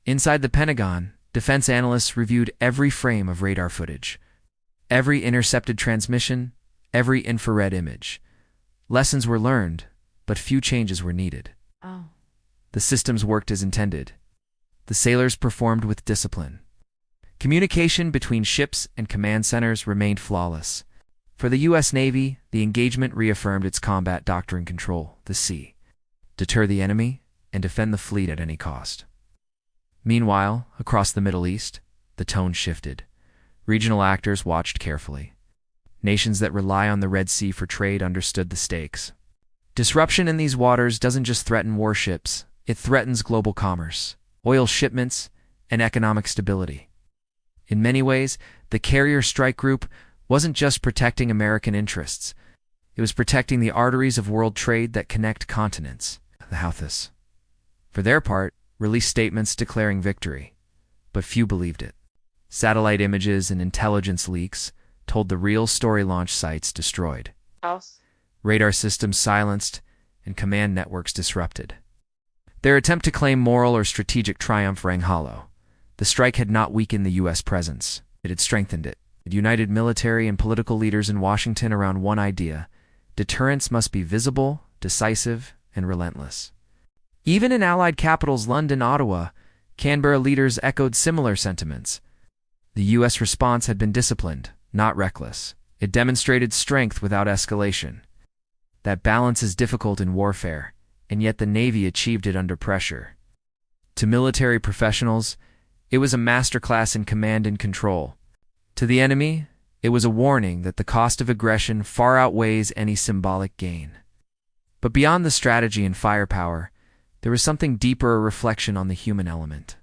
Inside the Pentagon, defense analysts reviewed every frame of radar footage, every intercepted transmission, every infrared image. Lessons were learned, but few changes were needed. The systems worked as intended. The sailors performed with discipline. Communication between ships and command centers remained flawless. For the U.S. Navy, the engagement reaffirmed its combat doctrine: control the sea, deter the enemy, and defend the fleet at any cost. Meanwhile, across the Middle East, the tone shifted. Regional actors watched carefully. Nations that rely on the Red Sea for trade understood the stakes. Disruption in these waters doesn't just threaten warships, it threatens global commerce, oil shipments, and economic stability. In many ways, the Carrier Strike Group wasn't just protecting American interests. It was protecting the arteries of world trade that connect continents. The Houthis, for their part, released statements declaring victory, but few believed it. Satellite images and intelligence leaks told the real story: launch sites destroyed, radar systems silenced, and command networks disrupted. Their attempt to claim moral or strategic triumph rang hollow. The strike had not weakened the U.S. presence. It had strengthened it. It united military and political leaders in Washington around one idea: deterrence must be visible, decisive, and relentless. Even in Allied capitals London, Ottawa, Canberra, leaders echoed similar sentiments. The U.S. response had been disciplined, not reckless. It demonstrated strength without escalation. That balance is difficult in warfare, and yet the Navy achieved it under pressure. To military professionals, it was a masterclass in command and control. To the enemy, it was a warning that the cost of aggression far outweighs any symbolic gain. But beyond the strategy and firepower, there was something deeper: a reflection on the human element.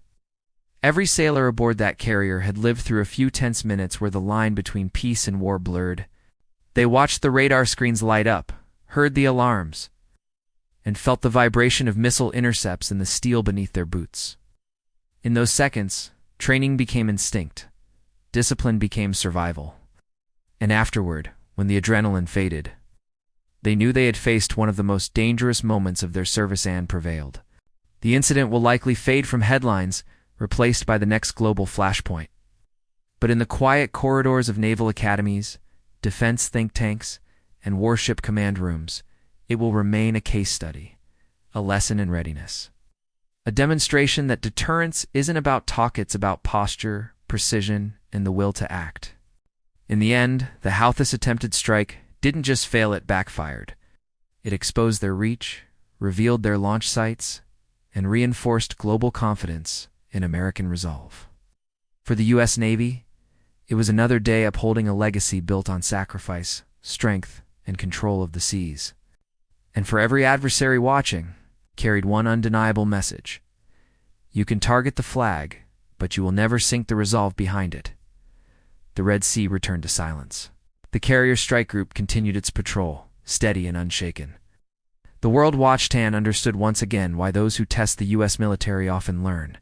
Every sailor aboard that carrier had lived through a few tense minutes where the line between peace and war blurred. They watched the radar screens light up, heard the alarms, and felt the vibration of missile intercepts in the steel beneath their boots. In those seconds, training became instinct, discipline became survival. And afterward, when the adrenaline faded, they knew they had faced one of the most dangerous moments of their service and prevailed. The incident will likely fade from headlines, replaced by the next global flashpoint. But in the quiet corridors of naval academies, defense think tanks, and warship command rooms, it will remain a case study, a lesson in readiness. A demonstration that deterrence isn't about talk, it's about posture, precision, and the will to act. In the end, the Houthis' attempted strike didn't just fail, it backfired. It exposed their reach, revealed their launch sites, and reinforced global confidence in American resolve. For the U.S. Navy, it was another day upholding a legacy built on sacrifice, strength, and control of the seas. And for every adversary watching, carried one undeniable message: you can target the flag, but you will never sink the resolve behind it. The Red Sea returned to silence. The Carrier Strike Group continued its patrol, steady and unshaken. The world watched and understood once again why those who test the U.S. military often learn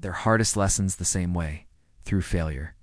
their hardest lessons the same way: through failure.